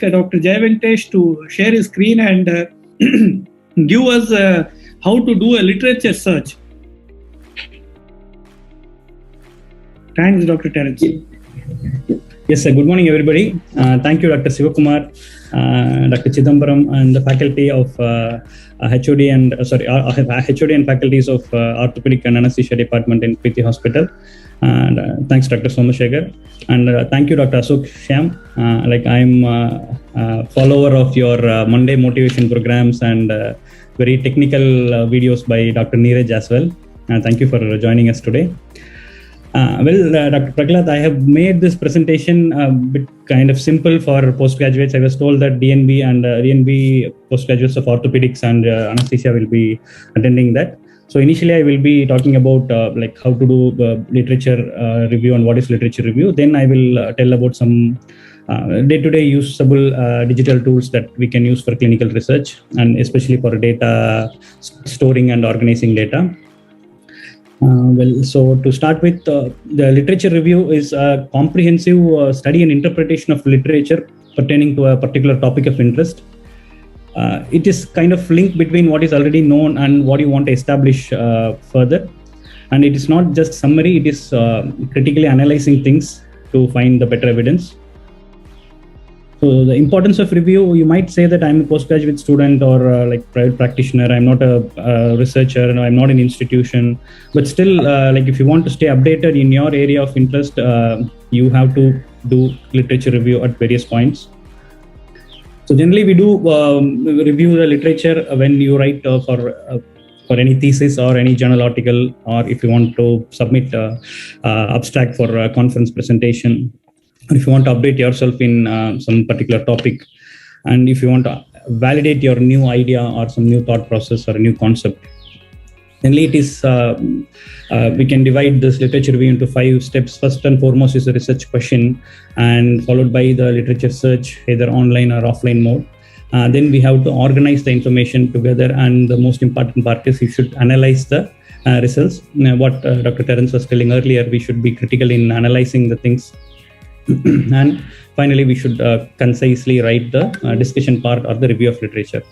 Dr. Venkatesh to share his screen and give us how to do a literature search. Thanks, Dr. Terence. Yes, sir. Good morning, everybody. Thank you, Dr. Sivakumar, Dr. Chidambaram, and the faculty of HOD and faculties of Orthopedic and Anesthesia Department in Preethi Hospital. And thanks, Dr. Somashekar. And thank you, Dr. Ashok Shyam. I'm a follower of your Monday motivation programs and very technical videos by Dr. Neeraj as well. Thank you for joining us today. Dr. Praglad, I have made this presentation a bit kind of simple for postgraduates. I was told that DNB and DNB postgraduates of orthopedics and anesthesia will be attending that. So initially, I will be talking about how to do literature review and what is literature review. Then I will tell about some day-to-day usable digital tools that we can use for clinical research and especially for data storing and organizing data. So to start with, the literature review is a comprehensive study and interpretation of literature pertaining to a particular topic of interest. It is kind of link between what is already known and what you want to establish further. And it is not just summary, it is critically analyzing things to find the better evidence. So the importance of review, you might say that I'm a postgraduate student or private practitioner. I'm not a researcher, and I'm not an institution. But still, if you want to stay updated in your area of interest, you have to do literature review at various points. So generally, we do review the literature when you write for any thesis or any journal article, or if you want to submit abstract for a conference presentation. If you want to update yourself in some particular topic, and if you want to validate your new idea or some new thought process or a new concept, Generally, it is we can divide this literature review into 5 steps. First and foremost is the research question, and followed by the literature search, either online or offline mode. Then we have to organize the information together, and the most important part is you should analyze the results. What Dr. Terence was telling earlier, we should be critical in analyzing the things. And finally, we should concisely write the discussion part or the review of literature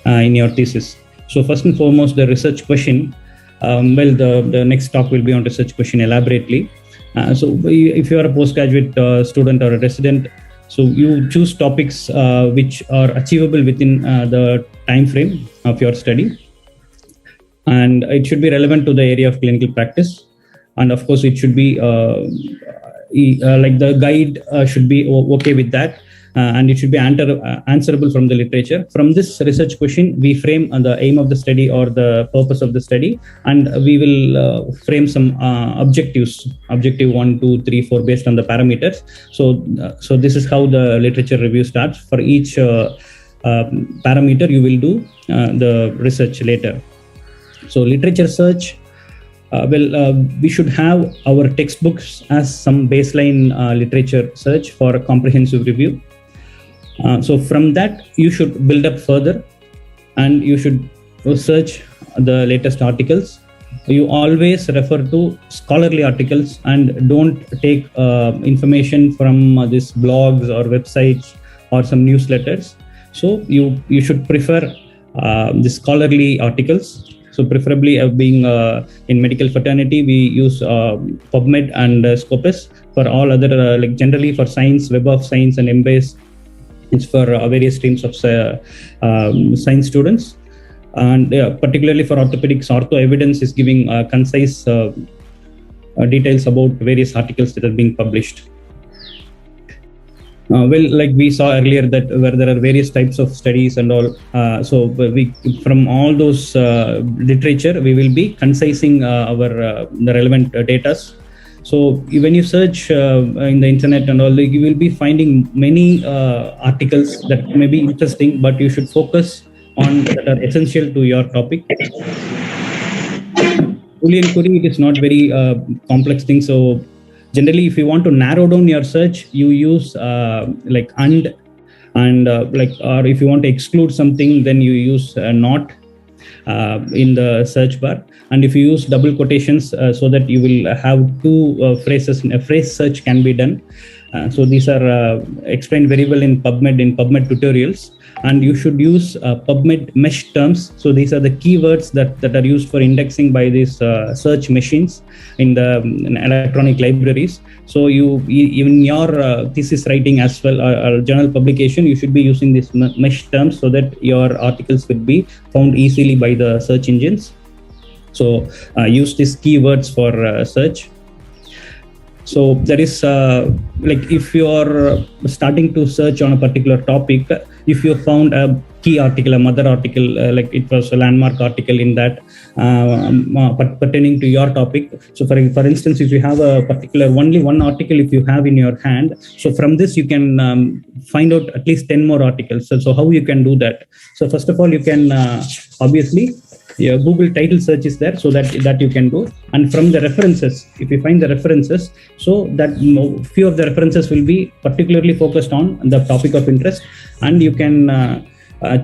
in your thesis. So first and foremost, the research question. The next talk will be on research question elaborately. So if you are a postgraduate student or a resident, so you choose topics which are achievable within the time frame of your study. And it should be relevant to the area of clinical practice. And of course, it should be like the guide should be okay with that. And it should be answerable from the literature. From this research question, we frame the aim of the study or the purpose of the study, and we will frame some objectives, objective 1, 2, 3, 4, based on the parameters. So this is how the literature review starts. For each parameter, you will do the research later. So literature search, we should have our textbooks as some baseline literature search for a comprehensive review. So from that, you should build up further, and you should search the latest articles. You always refer to scholarly articles and don't take information from these blogs or websites or some newsletters. So you should prefer the scholarly articles. So preferably being in medical fraternity, we use PubMed and Scopus. For all other, like generally for science, Web of Science and Embase, it's for various streams of science students. And particularly for orthopedics, Ortho Evidence is giving concise details about various articles that are being published. Like we saw earlier, that where there are various types of studies and all. So we, from all those literature, we will be concising the relevant data. So when you search in the internet and all, you will be finding many articles that may be interesting, but you should focus on that are essential to your topic. Boolean query, it is not very complex thing. So generally, if you want to narrow down your search, you use like and or if you want to exclude something, then you use not in the search bar. And if you use double quotations so that you will have two phrases, a phrase search can be done. So these are explained very well in PubMed tutorials. And you should use PubMed mesh terms. So these are the keywords that are used for indexing by these search machines in the electronic libraries. So even your thesis writing as well, or journal publication, you should be using these mesh terms so that your articles will be found easily by the search engines. So use these keywords for search. So there is like if you are starting to search on a particular topic, if you found a key article, a mother article, like it was a landmark article in that pertaining to your topic. So for instance, if you have a particular only one article, if you have in your hand, so from this you can find out at least 10 more articles. So how you can do that? So first of all, you can obviously Google title search is there, so that you can do. And from the references, if you find the references, so that few of the references will be particularly focused on the topic of interest, and you can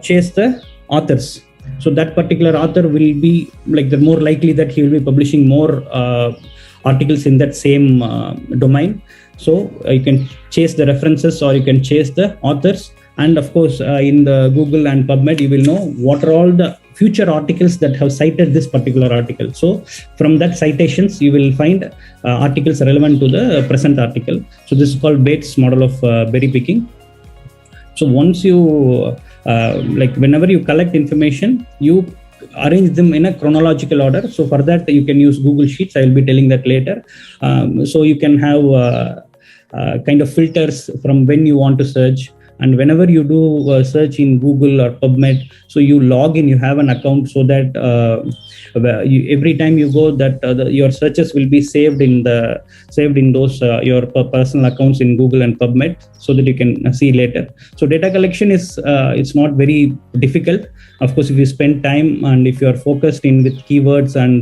chase the authors. So that particular author will be like the more likely that he will be publishing more articles in that same domain. So you can chase the references or you can chase the authors. And of course, in the Google and PubMed, you will know what are all the future articles that have cited this particular article. So from that citations, you will find articles relevant to the present article. So this is called Bates model of berry picking. So once you like whenever you collect information, you arrange them in a chronological order. So for that, you can use Google Sheets. I will be telling that later. So you can have kind of filters from when you want to search. And whenever you do search in Google or PubMed, so you log in, you have an account, so that every time you go, that your searches will be saved in those your personal accounts in Google and PubMed, so that you can see later. So data collection is it's not very difficult. Of course, if you spend time and if you are focused in with keywords and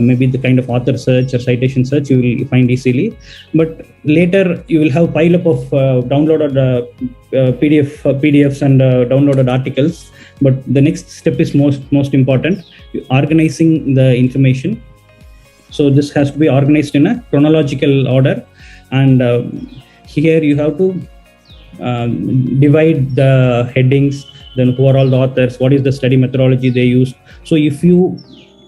maybe the kind of author search or citation search, you will find easily. But later you will have pile up of downloaded PDFs and downloaded articles. But the next step is most important: organizing the information. So this has to be organized in a chronological order, and here you have to divide the headings. Then who are all the authors? What is the study methodology they used? So if you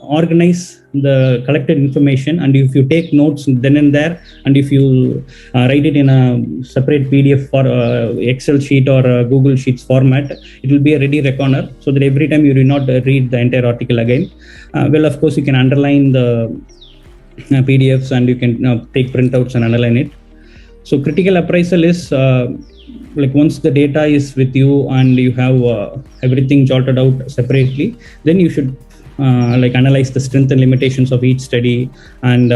organize the collected information and if you take notes then and there, and if you write it in a separate PDF or Excel sheet or Google Sheets format, it will be a ready reckoner, so that every time you do not read the entire article again. Well, of course, you can underline the PDFs and you can take printouts and underline it. So critical appraisal is like once the data is with you and you have everything jotted out separately, then you should like analyze the strength and limitations of each study, and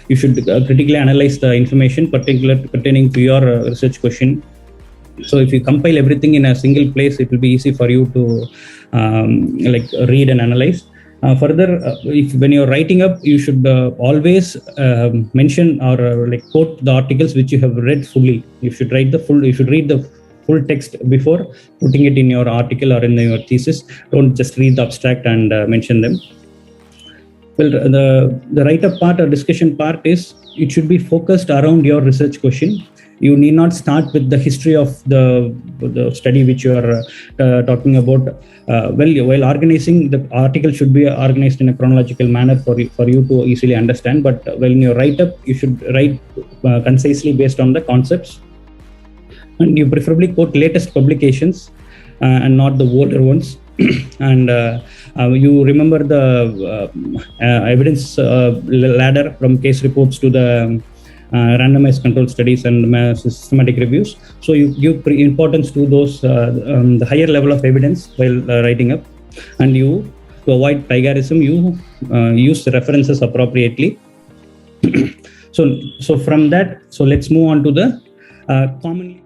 you should critically analyze the information pertaining to your research question. So if you compile everything in a single place, it will be easy for you to like read and analyze. Further, if when you're writing up, you should always mention or like quote the articles which you have read fully. You should read the full text before putting it in your article or in your thesis. Don't just read the abstract and mention them. Well, the write-up part or discussion part is, it should be focused around your research question. You need not start with the history of the study which you are talking about. While organizing, the article should be organized in a chronological manner for you to easily understand. But when you write up, you should write concisely based on the concepts. And you preferably quote latest publications and not the older ones. And you remember the evidence ladder from case reports to the randomized control studies and systematic reviews. So you give importance to those the higher level of evidence while writing up. And you, to avoid plagiarism, you use the references appropriately. So from that, so let's move on to the commonly